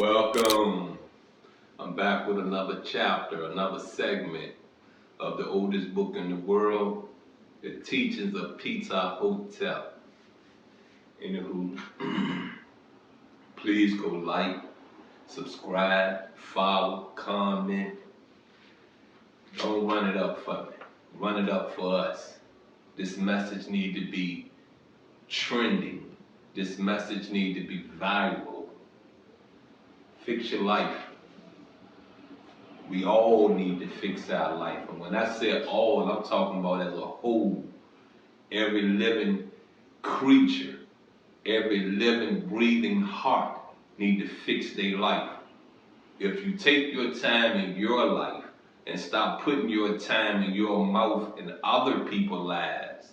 Welcome. I'm back with another chapter, another segment of the oldest book in the world, The Teachings of Peter Hotel. Anywho, please go like, subscribe, follow, comment. Don't run it up for me. Run it up for us. This message need to be trending. This message need to be viral. Fix your life. We all need to fix our life. And when I say all, I'm talking about as a whole. Every living creature, every living, breathing heart need to fix their life. If you take your time in your life and stop putting your time in your mouth in other people's lives,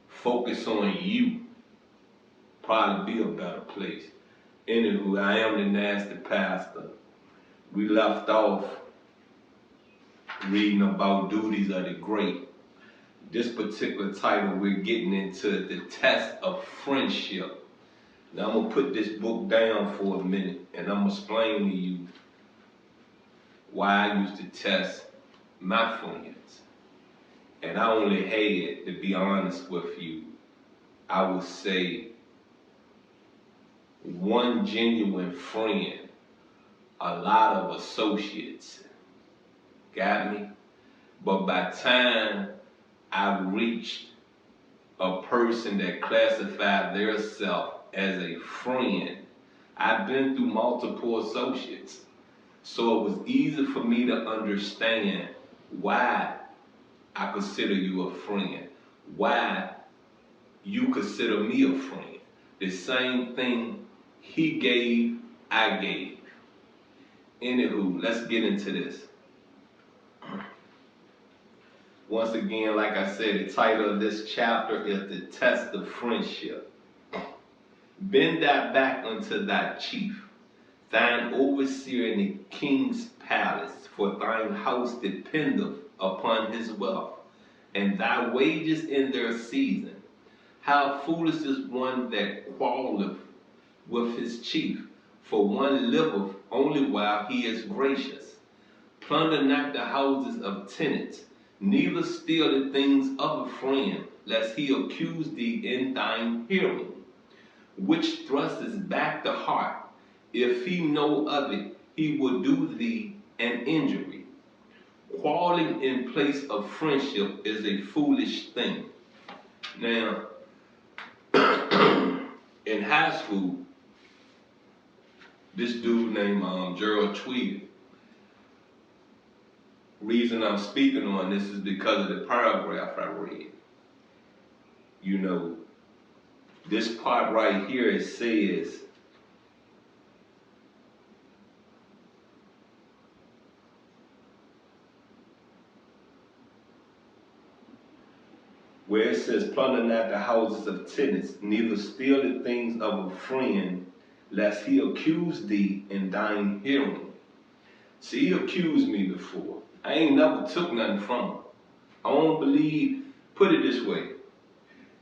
focus on you, probably be a better place. Anywho, I am the nasty pastor. We left off reading about duties of the great. This particular title, we're getting into the test of friendship. Now I'm going to put this book down for a minute and I'm going to explain to you why I used to test my friends. And I only had, to be honest with you, I would say one genuine friend, a lot of associates. Got me? But by the time I reached a person that classified their self as a friend, I've been through multiple associates. So it was easy for me to understand why I consider you a friend, why you consider me a friend. The same thing he gave, I gave. Anywho, let's get into this. Once again, like I said, the title of this chapter is The Test of Friendship. Bend thy back unto thy chief, thine overseer in the king's palace, for thine house dependeth upon his wealth, and thy wages in their season. How foolish is one that quarreleth with his chief, for one liveth only while he is gracious. Plunder not the houses of tenants, neither steal the things of a friend, lest he accuse thee in thine hearing. Which thrusteth back the heart, if he know of it, he will do thee an injury. Quarreling in place of friendship is a foolish thing. Now, in high school, this dude named Gerald Tweedy. Reason I'm speaking on this is because of the paragraph I read. You know, this part right here, it says, where it says, plunder not the houses of tenants, neither steal the things of a friend, lest he accuse thee in thine hearing. See, he accused me before. I ain't never took nothing from him. I don't believe, put it this way.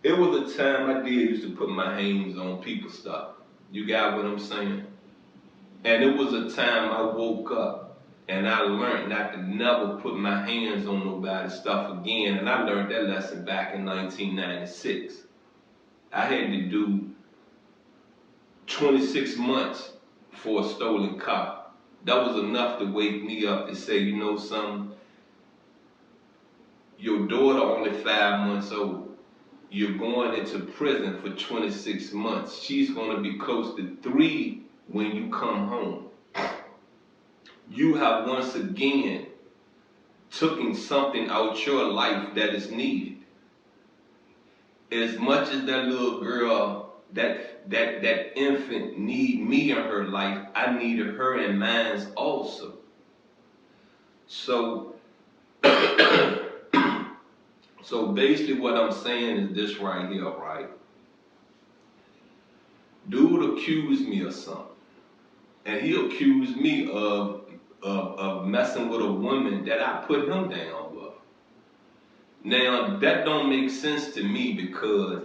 It was a time I did used to put my hands on people's stuff. You got what I'm saying? And it was a time I woke up and I learned not to never put my hands on nobody's stuff again. And I learned that lesson back in 1996. I had to do 26 months for a stolen car. That was enough to wake me up to say, you know something? Your daughter only 5 months old. You're going into prison for 26 months. She's going to be close to 3 when you come home. You have once again taken something out your life that is needed. As much as that little girl, that infant need me in her life, I needed her in mine also. So, so basically what I'm saying is this right here, right? Dude accused me of something. And he accused me of messing with a woman that I put him down with. Now, that don't make sense to me because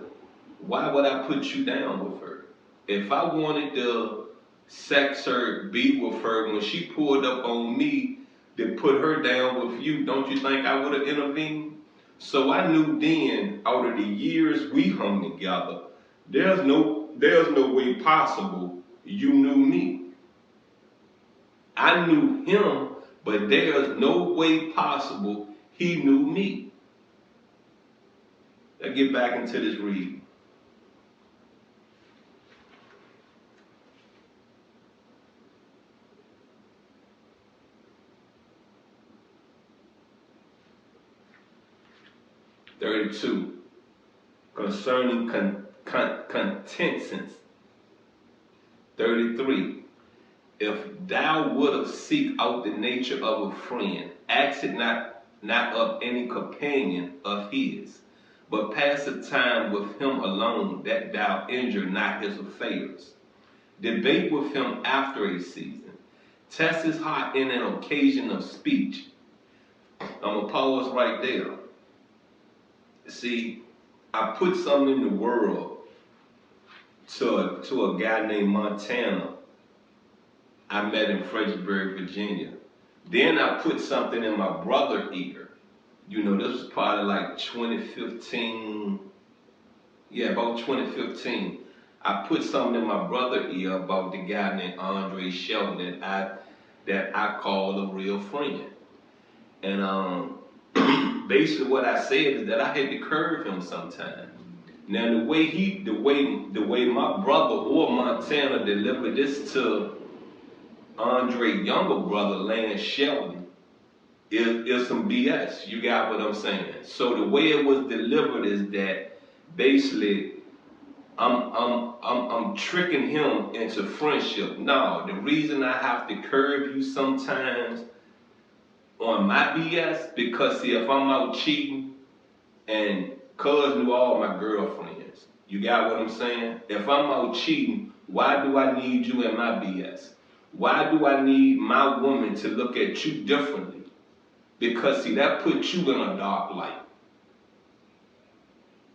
why would I put you down with her? If I wanted to sex her, be with her. When she pulled up on me to put her down with you, don't you think I would have intervened? So I knew then, out of the years we hung together, there's no way possible you knew me. I knew him, but there's no way possible he knew me. Let's get back into this reading. (32) Concerning contentions. 33. If thou wouldst seek out the nature of a friend, ask it not of any companion of his, but pass the time with him alone, that thou injure not his affairs. Debate with him after a season. Test his heart in an occasion of speech. I'm going to pause right there. See, I put something in the world to a guy named Montana I met in Fredericksburg, Virginia. Then I put something in my brother's ear. You know, this was probably like 2015. Yeah, about 2015. I put something in my brother's ear about the guy named Andre Shelton that I call a real friend. And basically what I said is that I had to curve him sometime. Now the way my brother or Montana delivered this to Andre younger brother, Lance Shelton, is some BS. You got what I'm saying? So the way it was delivered is that basically I'm tricking him into friendship. No, the reason I have to curb you sometimes on my BS, because see, if I'm out cheating and cuz knew all my girlfriends, you got what I'm saying? If I'm out cheating, why do I need you in my BS? Why do I need my woman to look at you differently? Because see, that puts you in a dark light.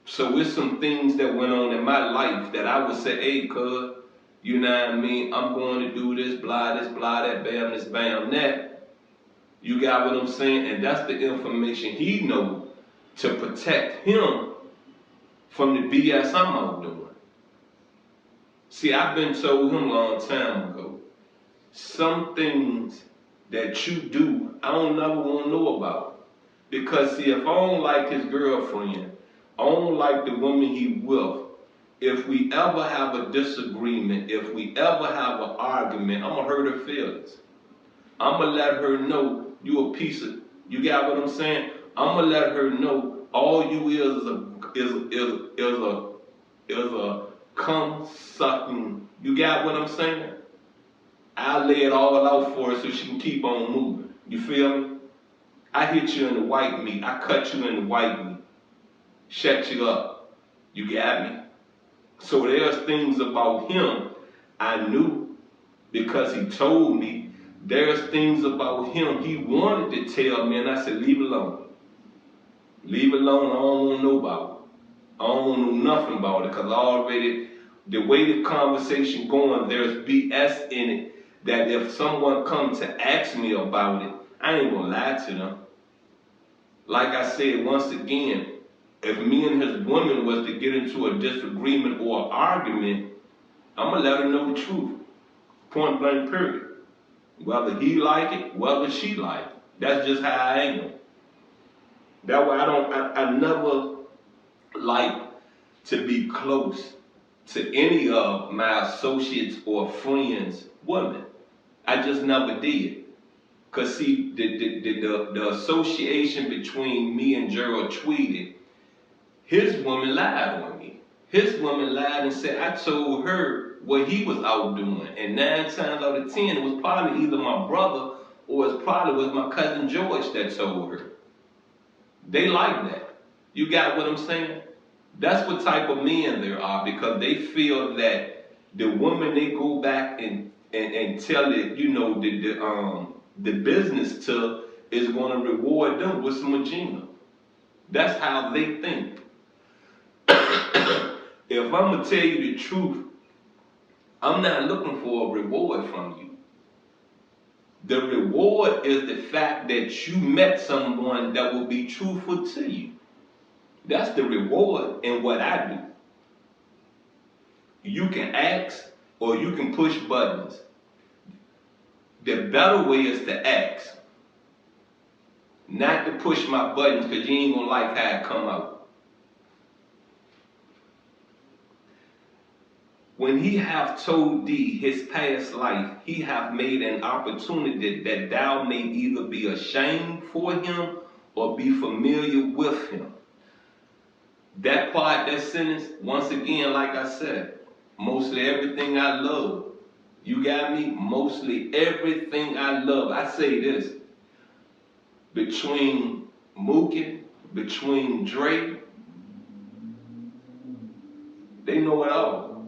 So it's some things that went on in my life that I would say, hey, cuz, you know what I mean? I'm going to do this, blah, that, bam, this, bam, that. You got what I'm saying? And that's the information he knows to protect him from the BS I'm out doing. See, I've been told him a long time ago, some things that you do, I don't never want to know about. Because see, if I don't like his girlfriend, I don't like the woman he with, if we ever have a disagreement, if we ever have an argument, I'm going to hurt her feelings. I'm going to let her know you a piece of, you got what I'm saying? I'm going to let her know all you is a cum sucking, you got what I'm saying? I'll lay it all out for her so she can keep on moving. You feel me? I hit you in the white meat. I cut you in the white meat. Shut you up. You got me? So there's things about him I knew because he told me. There's things about him he wanted to tell me, and I said, leave it alone. Leave it alone. I don't want to know about it. I don't want to know nothing about it because already the way the conversation going, there's BS in it that if someone comes to ask me about it, I ain't going to lie to them. Like I said, once again, if me and his woman was to get into a disagreement or an argument, I'm going to let her know the truth. Point blank, period. Whether he like it, whether she like it. That's just how I am. That way I never like to be close to any of my associates or friends' women. I just never did. Cause see, the association between me and Gerald Tweedy, his woman lied on me. His woman lied and said I told her what he was out doing. And 9 times out of 10, it was probably either my brother or it probably was my cousin George that told her. They like that. You got what I'm saying? That's what type of men there are, because they feel that the woman they go back and tell it, you know, the business to is going to reward them with some agenda. That's how they think. If I'm going to tell you the truth, I'm not looking for a reward from you. The reward is the fact that you met someone that will be truthful to you. That's the reward in what I do. You can ask or you can push buttons. The better way is to ask. Not to push my buttons, because you ain't gonna like how it come out. When he hath told thee his past life, he hath made an opportunity that thou may either be ashamed for him or be familiar with him. That part, that sentence, once again, like I said, mostly everything I love. You got me? Mostly everything I love. I say this. Between Mookie, between Drake, they know it all.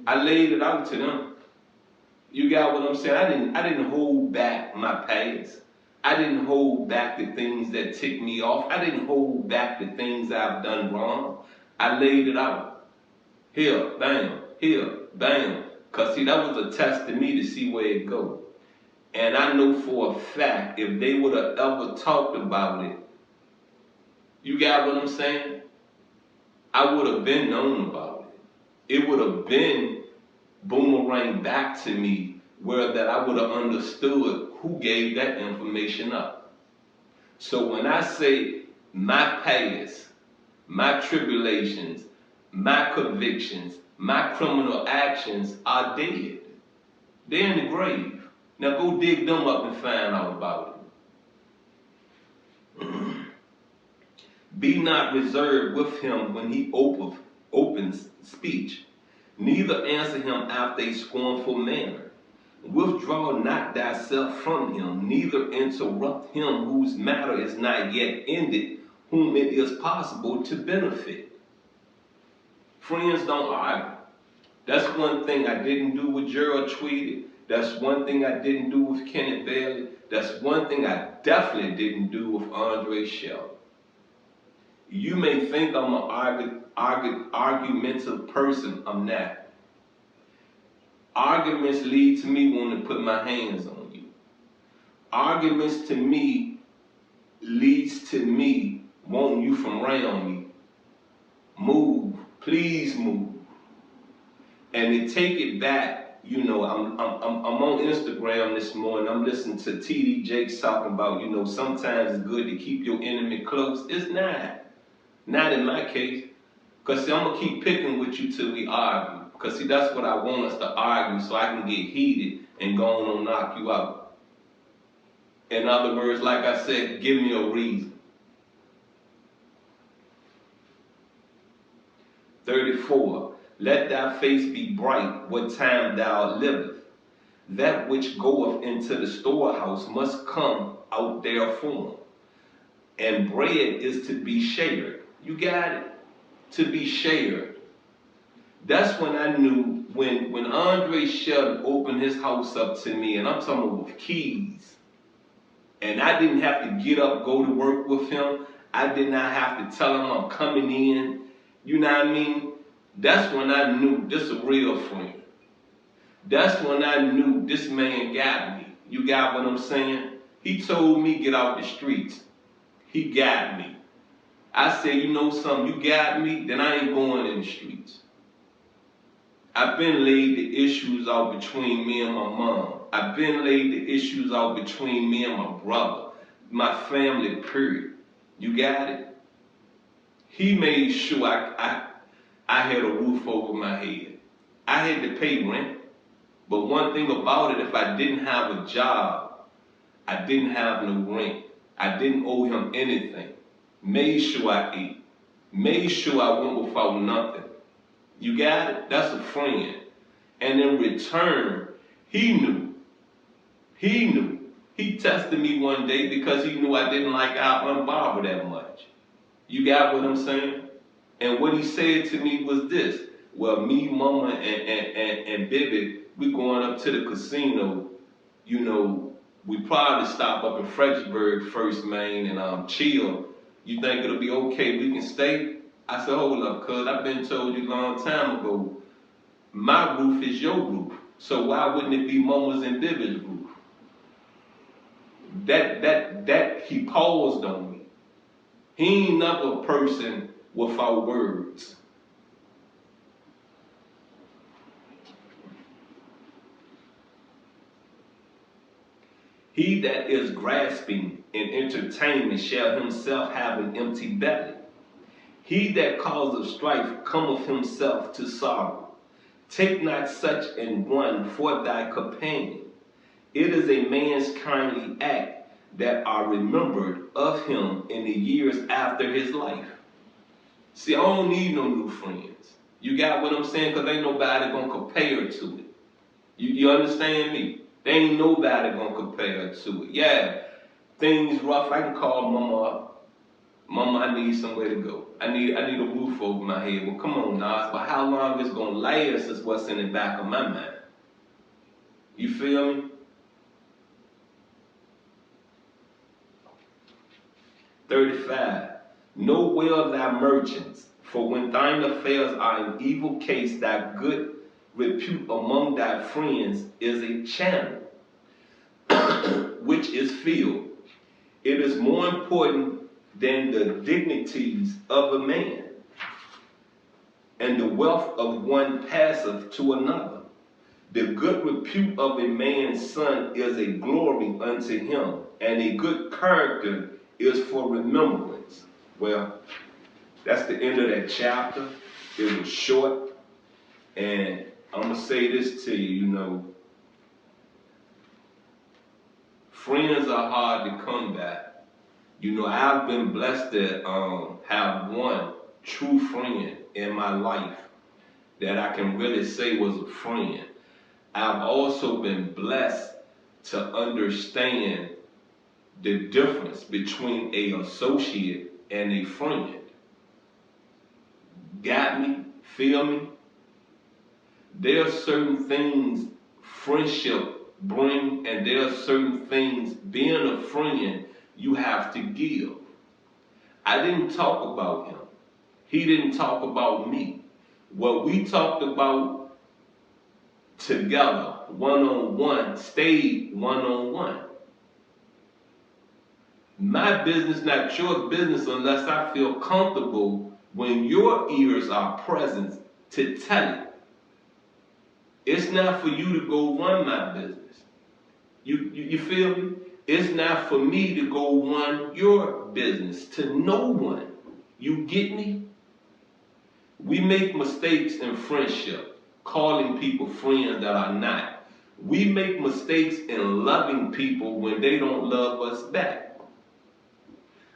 I laid it out to them. You got what I'm saying? I didn't hold back my past. I didn't hold back the things that tick me off. I didn't hold back the things I've done wrong. I laid it out. Here, bam, here, bam. Because see, that was a test to me to see where it goes. And I know for a fact, if they would have ever talked about it, you got what I'm saying? I would have been known about it. It would have been boomerang back to me where that I would have understood who gave that information up. So when I say my past, my tribulations, my convictions, my criminal actions are dead. They're in the grave. Now go dig them up and find out about it. Be not reserved with him when he opens speech. Neither answer him after a scornful manner. Withdraw not thyself from him, neither interrupt him whose matter is not yet ended, whom it is possible to benefit. Friends don't argue. That's one thing I didn't do with Gerald Tweedy. That's one thing I didn't do with Kenneth Bailey. That's one thing I definitely didn't do with Andre Shell. You may think I'm an argumentative person. I'm not. Arguments lead to me wanting to put my hands on you. Arguments to me leads to me wanting you from around me. Move. Please move. And to take it back, you know, I'm on Instagram this morning. I'm listening to TD Jakes talking about, you know, sometimes it's good to keep your enemy close. It's not. Not in my case. Because, see, I'm going to keep picking with you till we argue. Because, see, that's what I want us to argue so I can get heated and go on and knock you out. In other words, like I said, give me a reason. 34. Let thy face be bright what time thou livest. That which goeth into the storehouse must come out therefrom. And bread is to be shared. You got it? To be shared. That's when I knew when Andre Sheldon opened his house up to me, and I'm talking about with keys, and I didn't have to get up, go to work with him. I did not have to tell him I'm coming in. You know what I mean? That's when I knew this a real friend. That's when I knew this man got me. You got what I'm saying? He told me get out the streets. He got me. I said, you know something, you got me, then I ain't going in the streets. I've been laid the issues out between me and my mom. I've been laid the issues out between me and my brother, my family, period. You got it? He made sure I had a roof over my head. I had to pay rent. But one thing about it, if I didn't have a job, I didn't have no rent. I didn't owe him anything. Made sure I ate. Made sure I went without nothing. You got it? That's a friend. And in return, he knew. He knew. He tested me one day because he knew I didn't like Aunt Barbara that much. You got what I'm saying? And what he said to me was this. Well, me, Mama, and Bibi, we going up to the casino. You know, we probably stop up in Fredericksburg first, man, and chill. You think it'll be okay? We can stay? I said, hold up, cuz I've been told you a long time ago, My roof is your roof. So why wouldn't it be Mama's and Bibby's roof? That he paused on me. He ain't never a person without words. He that is grasping in entertainment shall himself have an empty belly. He that causeth strife cometh himself to sorrow. Take not such an one for thy companion. It is a man's kindly act that are remembered of him in the years after his life. See, I don't need no new friends. You got what I'm saying? Because ain't nobody going to compare to it. You understand me? There ain't nobody going to compare to it. Yeah, things rough. I can call Mama up. Mama, I need somewhere to go. I need a roof over my head. Well, come on, Nas. But how long it's going to last is what's in the back of my mind. You feel me? 35. Know well thy merchants, for when thine affairs are in evil case, thy good repute among thy friends is a channel which is filled. It is more important than the dignities of a man, and the wealth of one passeth to another. The good repute of a man's son is a glory unto him, and a good character is for remembrance. Well, that's the end of that chapter. It was short, and I'm going to say this to you, friends are hard to come by. I've been blessed to have one true friend in my life that I can really say was a friend. I've also been blessed to understand the difference between an associate and a friend. Got me? Feel me? There are certain things friendship bring, and there are certain things being a friend you have to give. I didn't talk about him. He didn't talk about me. What we talked about together, one-on-one, stayed one-on-one. My business, not your business, unless I feel comfortable when your ears are present to tell it. It's not for you to go run my business. You feel me? It's not for me to go run your business to no one. You get me? We make mistakes in friendship, calling people friends that are not. We make mistakes in loving people when they don't love us back.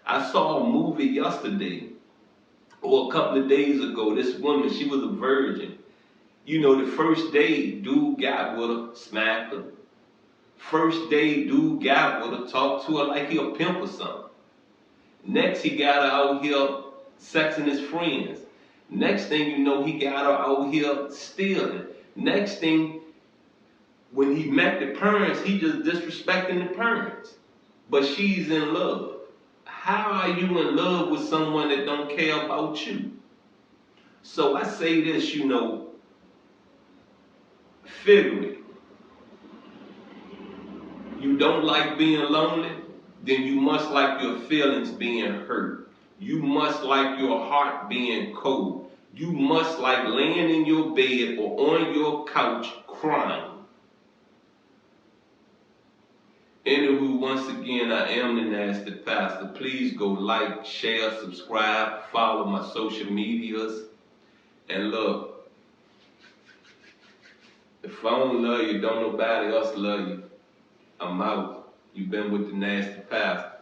I saw a movie yesterday, or a couple of days ago. This woman, she was a virgin. The first day, dude got with her, smacked her. First day, dude got with her, talked to her like he a pimp or something. Next, he got her out here sexing his friends. Next thing you know, he got her out here stealing. Next thing, when he met the parents, he just disrespecting the parents. But she's in love. How are you in love with someone that don't care about you? So I say this, figure it. You don't like being lonely? Then you must like your feelings being hurt. You must like your heart being cold. You must like laying in your bed or on your couch crying. Anywho, once again, I am the Nasty Pastor. Please go like, share, subscribe, follow my social medias. And look, if I don't love you, don't nobody else love you. I'm out. You've been with the Nasty Pastor.